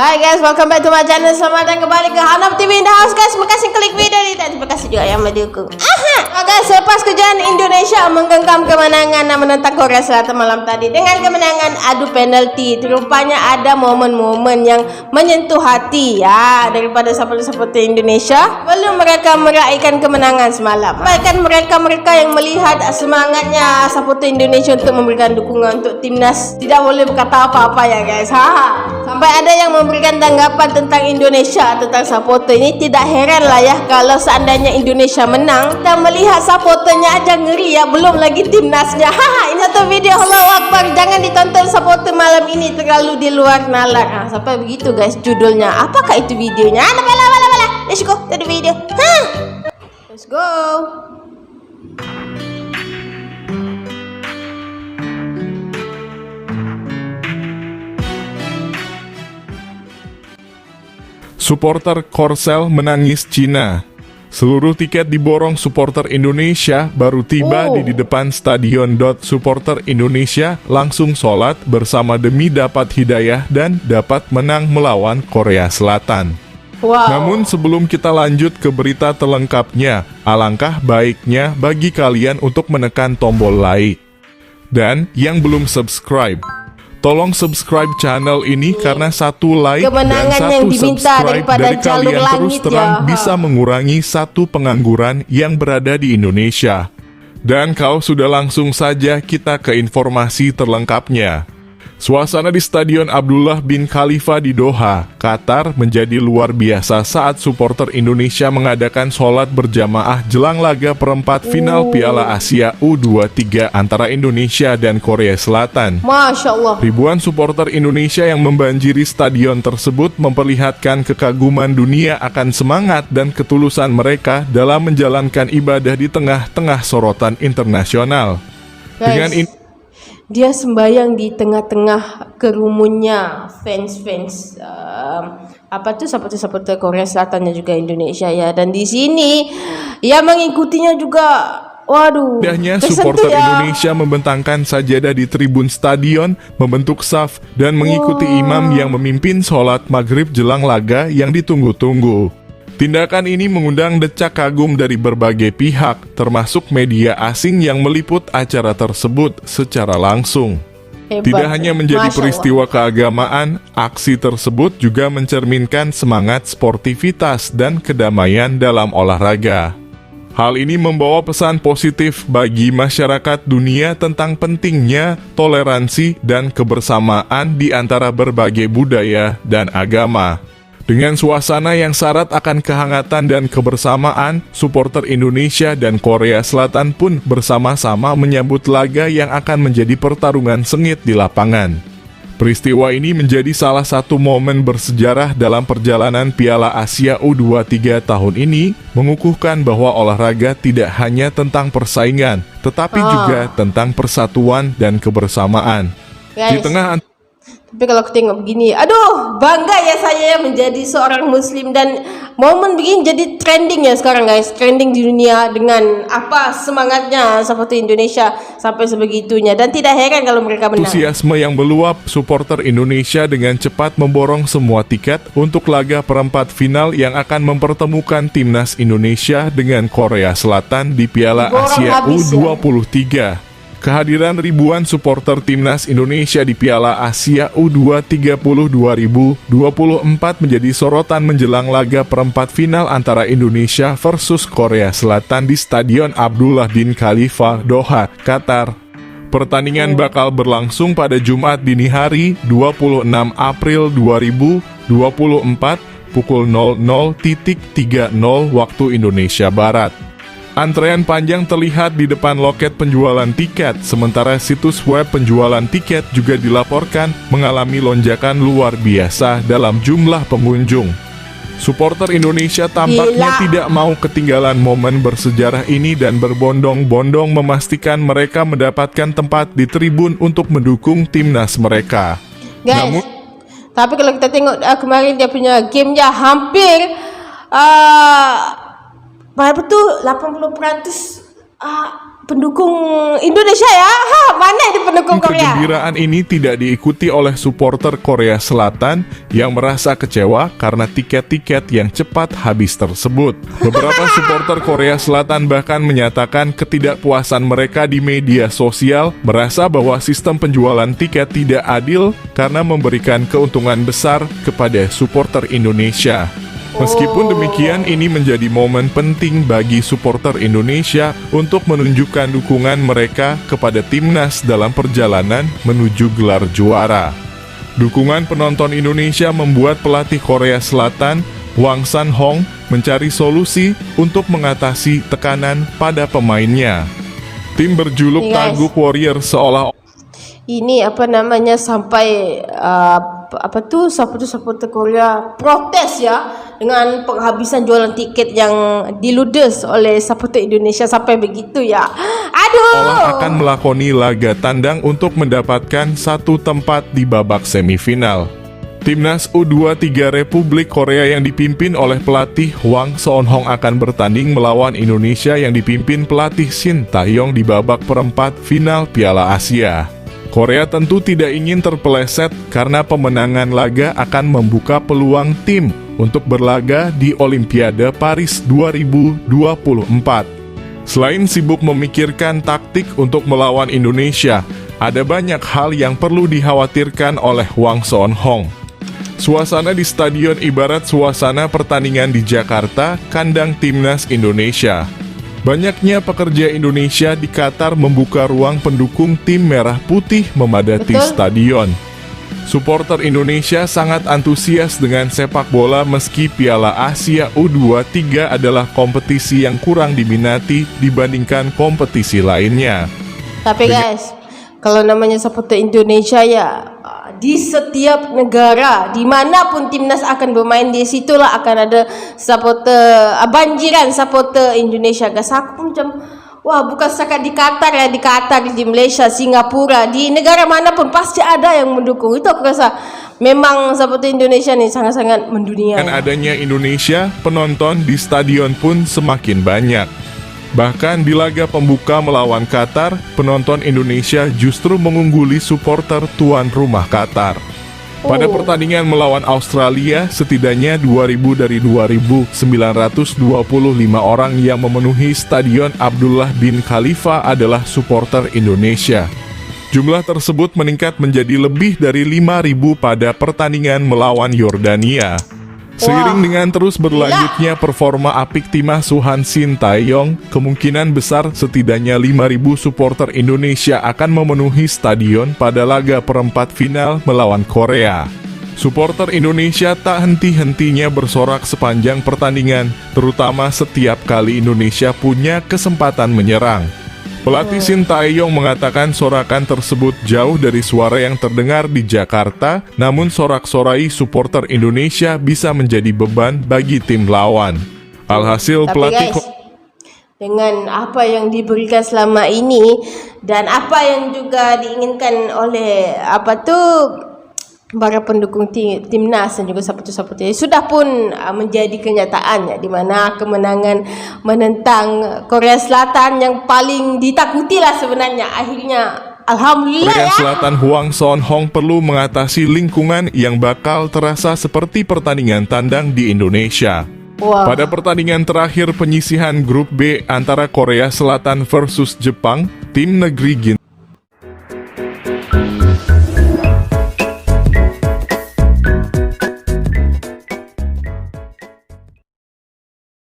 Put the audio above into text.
Hai guys, welcome back to my channel. Selamat datang kembali ke Hanaf TV in the house guys. Terima kasih klik video ini dan terima kasih juga yang mendukung. Guys, selepas kejayaan Indonesia menggenggam kemenangan menentang Korea Selatan malam tadi dengan kemenangan adu penalti, rupanya ada momen-momen yang menyentuh hati ya daripada supporter Indonesia. Belum mereka meraihkan kemenangan semalam, bahkan mereka yang melihat semangatnya supporter Indonesia untuk memberikan dukungan untuk timnas tidak boleh berkata apa-apa ya guys. Sampai ada yang memberikan tanggapan tentang Indonesia, tentang supporter ini. Tidak heran lah ya kalau seandainya Indonesia menang, kita melihat supporternya aja ngeri ya, belum lagi timnasnya. Ini satu video Allahu Akbar, jangan ditonton supporter malam ini terlalu di luar nalar. Sampai begitu guys judulnya. Apakah itu videonya? Let's go to the video. Let's go. Supporter Korsel menangis Cina. Seluruh tiket diborong supporter Indonesia baru tiba di depan stadion. Supporter Indonesia langsung sholat bersama demi dapat hidayah dan dapat menang melawan Korea Selatan. Namun sebelum kita lanjut ke berita terlengkapnya, alangkah baiknya bagi kalian untuk menekan tombol like. Dan yang belum subscribe, tolong subscribe channel ini karena satu like kemenangan dan satu subscribe dari jalur kalian terus terang bisa mengurangi satu pengangguran yang berada di Indonesia. Dan kalau sudah langsung saja kita ke informasi terlengkapnya. Suasana di Stadion Abdullah bin Khalifa di Doha, Qatar menjadi luar biasa saat supporter Indonesia mengadakan sholat berjamaah jelang laga perempat final Piala Asia U23 antara Indonesia dan Korea Selatan. Masya Allah. Ribuan supporter Indonesia yang membanjiri stadion tersebut memperlihatkan kekaguman dunia akan semangat dan ketulusan mereka dalam menjalankan ibadah di tengah-tengah sorotan internasional. Dengan ini dia sembahyang di tengah-tengah kerumunnya fans supporter Korea Selatan dan juga Indonesia ya, dan di sini ya mengikutinya juga. Waduh, indahnya supporter Indonesia membentangkan sajadah di tribun stadion, membentuk saf dan mengikuti imam yang memimpin sholat maghrib jelang laga yang ditunggu-tunggu. Tindakan ini mengundang decak kagum dari berbagai pihak, termasuk media asing yang meliput acara tersebut secara langsung. Tidak hanya menjadi peristiwa keagamaan, aksi tersebut juga mencerminkan semangat sportivitas dan kedamaian dalam olahraga. Hal ini membawa pesan positif bagi masyarakat dunia tentang pentingnya toleransi dan kebersamaan di antara berbagai budaya dan agama. Dengan suasana yang syarat akan kehangatan dan kebersamaan, supporter Indonesia dan Korea Selatan pun bersama-sama menyambut laga yang akan menjadi pertarungan sengit di lapangan. Peristiwa ini menjadi salah satu momen bersejarah dalam perjalanan Piala Asia U23 tahun ini, mengukuhkan bahwa olahraga tidak hanya tentang persaingan, tetapi juga tentang persatuan dan kebersamaan. Di tengah tapi kalau aku tengok begini, aduh, bangga ya saya menjadi seorang muslim, dan momen begini jadi trending ya sekarang guys, trending di dunia dengan semangatnya seperti Indonesia sampai sebegitunya, dan tidak heran kalau mereka menang. Antusiasme yang meluap, supporter Indonesia dengan cepat memborong semua tiket untuk laga perempat final yang akan mempertemukan timnas Indonesia dengan Korea Selatan di Piala Asia U23. Kehadiran ribuan supporter timnas Indonesia di Piala Asia U23 2024 menjadi sorotan menjelang laga perempat final antara Indonesia versus Korea Selatan di Stadion Abdullah bin Khalifa, Doha, Qatar. Pertandingan bakal berlangsung pada Jumat dini hari 26 April 2024 pukul 00.30 waktu Indonesia Barat. Antrean panjang terlihat di depan loket penjualan tiket, sementara situs web penjualan tiket juga dilaporkan mengalami lonjakan luar biasa dalam jumlah pengunjung. Supporter Indonesia tampaknya tidak mau ketinggalan momen bersejarah ini dan berbondong-bondong memastikan mereka mendapatkan tempat di tribun untuk mendukung timnas mereka. Guys, tapi kalau kita tengok kemarin dia punya gamenya hampir berapa tuh 80% pendukung Indonesia ya. Mana itu pendukung Korea? Kegembiraan ini tidak diikuti oleh supporter Korea Selatan yang merasa kecewa karena tiket-tiket yang cepat habis tersebut. Beberapa supporter Korea Selatan bahkan menyatakan ketidakpuasan mereka di media sosial, merasa bahwa sistem penjualan tiket tidak adil karena memberikan keuntungan besar kepada supporter Indonesia. Meskipun demikian, ini menjadi momen penting bagi supporter Indonesia untuk menunjukkan dukungan mereka kepada timnas dalam perjalanan menuju gelar juara. Dukungan penonton Indonesia membuat pelatih Korea Selatan, Hwang San-hong, mencari solusi untuk mengatasi tekanan pada pemainnya. Tim berjuluk Yes. Taeguk Warrior seolah Ini sampai supporter Korea protes ya dengan penghabisan jualan tiket yang diludes oleh supporter Indonesia sampai begitu ya. Aduh. akan melakoni laga tandang untuk mendapatkan satu tempat di babak semifinal. Timnas U23 Republik Korea yang dipimpin oleh pelatih Hwang San-hong akan bertanding melawan Indonesia yang dipimpin pelatih Shin Tae-yong di babak perempat final Piala Asia. Korea tentu tidak ingin terpeleset karena pemenangan laga akan membuka peluang tim untuk berlaga di Olimpiade Paris 2024. Selain sibuk memikirkan taktik untuk melawan Indonesia, ada banyak hal yang perlu dikhawatirkan oleh Hwang San-hong. Suasana di stadion ibarat suasana pertandingan di Jakarta, kandang timnas Indonesia. Banyaknya pekerja Indonesia di Qatar membuka ruang pendukung tim merah putih memadati Betul. stadion. Supporter Indonesia sangat antusias dengan sepak bola meski Piala Asia U23 adalah kompetisi yang kurang diminati dibandingkan kompetisi lainnya. Tapi guys, kalau namanya supporter Indonesia ya, di setiap negara, dimanapun timnas akan bermain, di situlah akan ada supporter, banjiran supporter Indonesia. Guys, aku pun macam, wah, bukan setakat di Qatar ya, di Qatar, di Malaysia, Singapura, di negara manapun pasti ada yang mendukung. Itu aku rasa memang supporter Indonesia nih sangat-sangat mendunia. Dengan adanya Indonesia, penonton di stadion pun semakin banyak. Bahkan di laga pembuka melawan Qatar, penonton Indonesia justru mengungguli supporter tuan rumah Qatar. Pada pertandingan melawan Australia, setidaknya 2.000 dari 2.925 orang yang memenuhi Stadion Abdullah bin Khalifa adalah supporter Indonesia. Jumlah tersebut meningkat menjadi lebih dari 5.000 pada pertandingan melawan Yordania. Seiring dengan terus berlanjutnya performa apik tim asuhan Shin Tae-yong, kemungkinan besar setidaknya 5.000 supporter Indonesia akan memenuhi stadion pada laga perempat final melawan Korea. Supporter Indonesia tak henti-hentinya bersorak sepanjang pertandingan, terutama setiap kali Indonesia punya kesempatan menyerang. Pelatih Shin Tae-yong mengatakan sorakan tersebut jauh dari suara yang terdengar di Jakarta, namun sorak-sorai supporter Indonesia bisa menjadi beban bagi tim lawan. Alhasil Tapi pelatih guys, dengan apa yang diberikan selama ini dan apa yang juga diinginkan oleh para pendukung timnas dan juga supporter sudah pun menjadi kenyataan ya, di mana kemenangan menentang Korea Selatan yang paling ditakuti lah sebenarnya akhirnya alhamdulillah Korea ya. Selatan Hwang San-hong perlu mengatasi lingkungan yang bakal terasa seperti pertandingan tandang di Indonesia. Wah. Pada pertandingan terakhir penyisihan grup B antara Korea Selatan versus Jepang, tim negeri